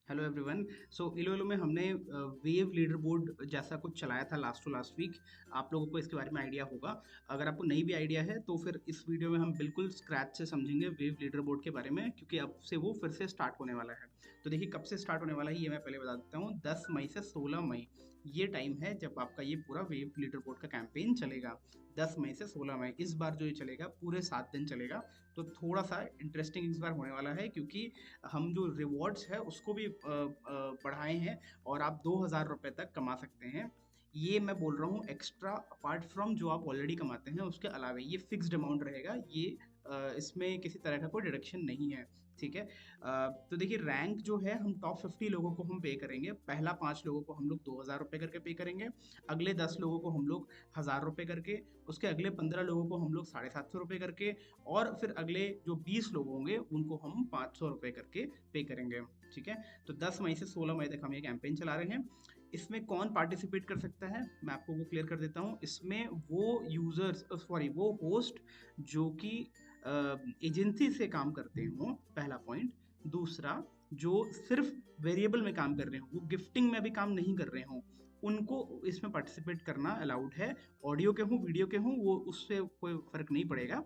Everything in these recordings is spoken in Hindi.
Hello everyone. सो इलोलो में हमने वेव लीडर बोर्ड जैसा कुछ चलाया था लास्ट टू लास्ट वीक। आप लोगों को इसके बारे में आइडिया होगा। अगर आपको नहीं भी आइडिया है तो फिर इस वीडियो में हम बिल्कुल स्क्रैच से समझेंगे वेव लीडर बोर्ड के बारे में, क्योंकि अब से वो फिर से स्टार्ट होने वाला है। तो देखिए कब से स्टार्ट होने वाला है ये मैं पहले बता देता हूँ। 10 मई से 16 मई ये टाइम है जब आपका ये पूरा वेव लीडर बोर्ड का कैंपेन चलेगा। 10 मई से 16 मई इस बार जो ये चलेगा पूरे 7 दिन चलेगा। तो थोड़ा सा इंटरेस्टिंग इस बार होने वाला है, क्योंकि हम जो रिवॉर्ड्स है उसको भी बढ़ाए हैं और आप 2,000 रुपये तक कमा सकते हैं। ये मैं बोल रहा हूँ एक्स्ट्रा, अपार्ट फ्रॉम जो आप ऑलरेडी कमाते हैं उसके अलावा ये फिक्स्ड अमाउंट रहेगा। ये इसमें किसी तरह का कोई डिडक्शन नहीं है। ठीक है। तो देखिए रैंक जो है हम टॉप 50 लोगों को हम पे करेंगे। पहला 5 लोगों को हम लोग 2,000 रुपये करके पे करेंगे। अगले 10 लोगों को हम लोग 1,000 रुपये करके, उसके अगले 15 लोगों को हम लोग 750 रुपये करके, और फिर अगले जो 20 लोग होंगे उनको हम 500 रुपये करके पे करेंगे। ठीक है। तो 10 मई से 16 मई तक हम ये कैंपेन चला रहे हैं। इसमें कौन पार्टिसिपेट कर सकता है मैं आपको वो क्लियर कर देता हूँ। इसमें वो यूजर्स, सॉरी वो होस्ट जो कि एजेंसी से काम करते हो, पहला पॉइंट। दूसरा, जो सिर्फ वेरिएबल में काम कर रहे हो, वो गिफ्टिंग में भी काम नहीं कर रहे हो, उनको इसमें पार्टिसिपेट करना अलाउड है। ऑडियो के हों वीडियो के हों वो उससे कोई फर्क नहीं पड़ेगा।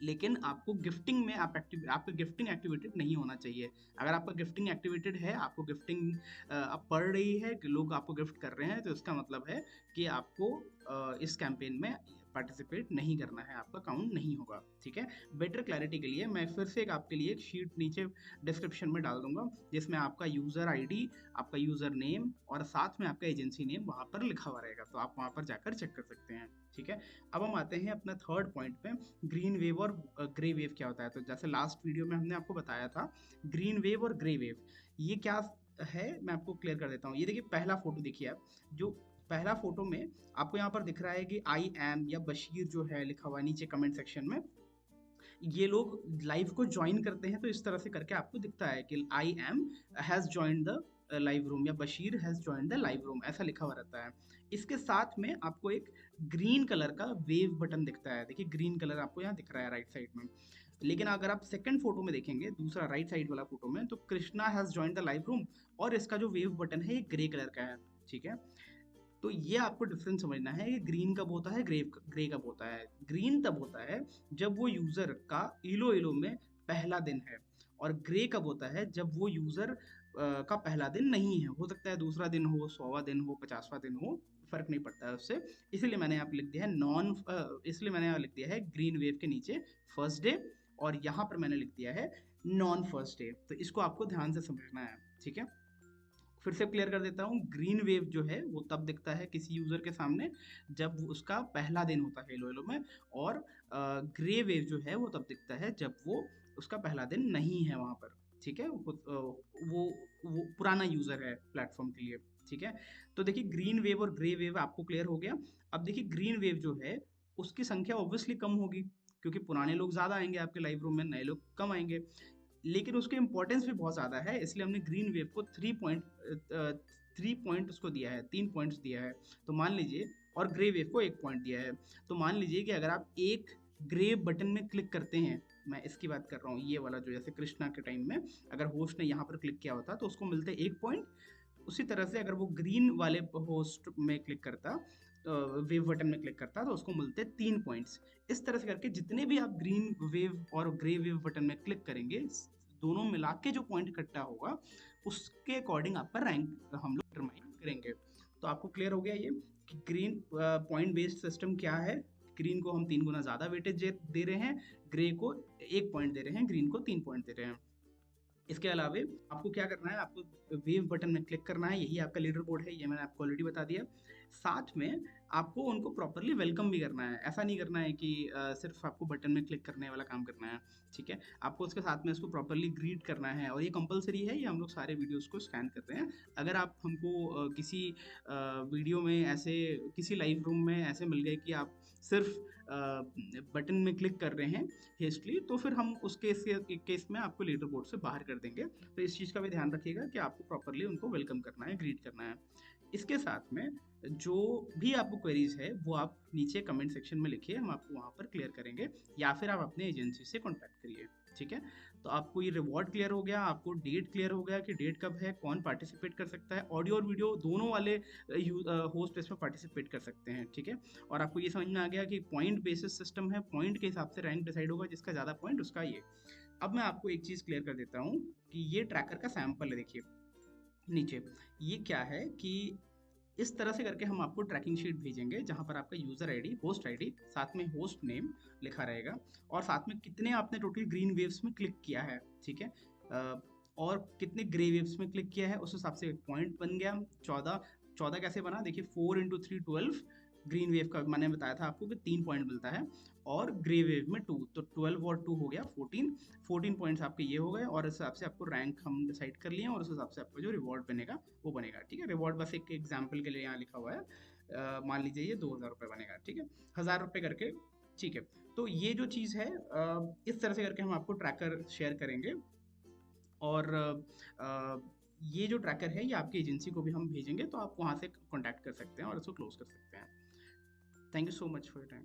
लेकिन आपको गिफ्टिंग में आपका गिफ्टिंग एक्टिवेटेड नहीं होना चाहिए। अगर आपका गिफ्टिंग एक्टिवेटेड है, आपको गिफ्टिंग अब पड़ रही है कि लोग आपको गिफ्ट कर रहे हैं, तो इसका मतलब है कि आपको इस कैंपेन में पार्टिसिपेट नहीं करना है, आपका काउंट नहीं होगा। ठीक है। बेटर क्लैरिटी के लिए मैं फिर से आपके लिए एक शीट नीचे डिस्क्रिप्शन में डाल दूंगा, जिसमें आपका यूज़र आईडी, आपका यूज़र नेम और साथ में आपका एजेंसी नेम वहाँ पर लिखा हुआ रहेगा, तो आप वहाँ पर जाकर चेक कर सकते हैं। ठीक है। अब हम आते हैं अपना थर्ड पॉइंट पे, ग्रीन वेव और ग्रे वेव क्या होता है। तो जैसे लास्ट वीडियो में हमने आपको बताया था, ग्रीन वेव और ग्रे वेव ये क्या है मैं आपको क्लियर कर देता हूँ। ये देखिए पहला फोटो देखिए आप, जो पहला फोटो में आपको यहाँ पर दिख रहा है कि आई एम या बशीर जो है लिखा हुआ है नीचे कमेंट सेक्शन में। ये लोग लाइव को ज्वाइन करते हैं तो इस तरह से करके आपको दिखता है कि I am has join the live room या Bashir has join the live room, ऐसा लिखा हुआ रहता है। इसके साथ में आपको एक ग्रीन कलर का वेव बटन दिखता है। देखिए ग्रीन कलर आपको यहाँ दिख रहा है राइट साइड में। लेकिन अगर आप सेकंड फोटो में देखेंगे, दूसरा राइट साइड वाला फोटो में, तो Krishna has join the live room और इसका जो वेव बटन है ये ग्रे कलर का है। ठीक है। तो ये आपको डिफरेंस समझना है कि ग्रीन कब होता है, ग्रे कब होता है। ग्रीन तब होता है जब वो यूजर का इलो इलो में पहला दिन है, और ग्रे कब होता है जब वो यूजर का पहला दिन नहीं है। हो सकता है दूसरा दिन हो, 100वां दिन हो, 50वां दिन हो, फर्क नहीं पड़ता है उससे। इसलिए मैंने यहाँ पे लिख दिया है इसलिए मैंने यहाँ लिख दिया है ग्रीन वेव के नीचे फर्स्ट डे, और यहाँ पर मैंने लिख दिया है नॉन फर्स्ट डे। तो इसको आपको ध्यान से समझना है। ठीक है। फिर से क्लियर कर देता हूँ, ग्रीन वेव जो है वो तब दिखता है किसी यूजर के सामने जब उसका पहला दिन होता है हेलो हेलो में, और ग्रे वेव जो है वो तब दिखता है जब वो उसका पहला दिन नहीं है वहां पर। ठीक है। वो पुराना यूजर है प्लेटफॉर्म के लिए। ठीक है। तो देखिए ग्रीन वेव और ग्रे वेव आपको क्लियर हो गया। अब देखिए ग्रीन वेव जो है उसकी संख्या ऑब्वियसली कम होगी, क्योंकि पुराने लोग ज्यादा आएंगे आपके लाइव रूम में, नए लोग कम आएंगे। लेकिन उसके इंपॉर्टेंस भी बहुत ज़्यादा है, इसलिए हमने ग्रीन वेव को 3 पॉइंट उसको दिया है, 3 पॉइंट्स दिया है। तो मान लीजिए, और ग्रे वेव को 1 पॉइंट दिया है। तो मान लीजिए कि अगर आप एक ग्रे बटन में क्लिक करते हैं, मैं इसकी बात कर रहा हूँ, ये वाला जो जैसे कृष्णा के टाइम में अगर होस्ट ने यहाँ पर क्लिक किया होता तो उसको मिलते 1 पॉइंट। उसी तरह से अगर वो ग्रीन वाले होस्ट में क्लिक करता, वेव बटन में क्लिक करता, तो उसको मिलते 3 पॉइंट्स। इस तरह से करके जितने भी आप ग्रीन वेव और ग्रे वेव बटन में क्लिक करेंगे, दोनों मिला के जो पॉइंट इकट्ठा होगा उसके अकॉर्डिंग आपका रैंक हम लोग डिटरमाइन करेंगे। तो आपको क्लियर हो गया ये कि ग्रीन पॉइंट बेस्ड सिस्टम क्या है। ग्रीन को हम 3 गुना ज्यादा वेटेज दे रहे हैं, ग्रे को 1 पॉइंट दे रहे हैं, ग्रीन को 3 पॉइंट दे रहे हैं। इसके अलावा आपको क्या करना है, आपको वेव बटन में क्लिक करना है, यही आपका लीडर बोर्ड है, ये मैंने आपको ऑलरेडी बता दिया। साथ में आपको उनको प्रॉपरली वेलकम भी करना है। ऐसा नहीं करना है कि सिर्फ आपको बटन में क्लिक करने वाला काम करना है। ठीक है। आपको उसके साथ में इसको प्रॉपरली ग्रीट करना है, और ये कंपलसरी है, ये हम लोग सारे वीडियोस को स्कैन करते हैं। अगर आप हमको किसी वीडियो में ऐसे, किसी लाइव रूम में ऐसे मिल गए कि आप सिर्फ बटन में क्लिक कर रहे हैं हेस्टली, तो फिर हम उस केस में आपको लीडर बोर्ड से बाहर कर देंगे। तो इस चीज़ का भी ध्यान रखिएगा कि आपको प्रॉपरली उनको वेलकम करना है, ग्रीट करना है। इसके साथ में जो भी आपको क्वेरीज है वो आप नीचे कमेंट सेक्शन में लिखिए, हम आपको वहाँ पर क्लियर करेंगे, या फिर आप अपने एजेंसी से कॉन्टैक्ट करिए। ठीक है। तो आपको ये रिवॉर्ड क्लियर हो गया, आपको डेट क्लियर हो गया कि डेट कब है, कौन पार्टिसिपेट कर सकता है, ऑडियो और वीडियो दोनों वाले होस्ट इसमें पार्टिसिपेट कर सकते हैं, ठीक है। और आपको ये समझ में आ गया कि पॉइंट बेसिस सिस्टम है, पॉइंट के हिसाब से रैंक डिसाइड होगा, जिसका ज़्यादा पॉइंट उसका ये। अब मैं आपको एक चीज़ क्लियर कर देता हूँ कि ये ट्रैकर का सैंपल है, देखिए नीचे। ये क्या है कि इस तरह से करके हम आपको ट्रैकिंग शीट भेजेंगे, जहां पर आपका यूजर आईडी, होस्ट आईडी, साथ में होस्ट नेम लिखा रहेगा, और साथ में कितने आपने टोटल ग्रीन वेव्स में क्लिक किया है, ठीक है। और कितने ग्रे वेव्स में क्लिक किया है, उस हिसाब से पॉइंट बन गया 14। 14 कैसे बना, देखिए 4 × 3 12। ग्रीन वेव का मैंने बताया था आपको कि 3 पॉइंट मिलता है, और ग्रे वेव में 2, तो 12 और 2 हो गया 14। 14 पॉइंट्स आपके ये हो गए, और इस हिसाब से आपको रैंक हम डिसाइड कर लिए, और उस हिसाब से आपको जो रिवॉर्ड बनेगा वो बनेगा, ठीक है। रिवॉर्ड बस एक एग्जाम्पल के लिए यहाँ लिखा हुआ है, मान लीजिए ये 2000 रुपये बनेगा, ठीक है, 1000 रुपये करके, ठीक है। तो ये जो चीज़ है, इस तरह से करके हम आपको ट्रैकर शेयर करेंगे, और ये जो ट्रैकर है ये आपकी एजेंसी को भी हम भेजेंगे, तो आप वहाँ से कॉन्टैक्ट कर सकते हैं और इसको क्लोज कर सकते हैं। Thank you so much for your time.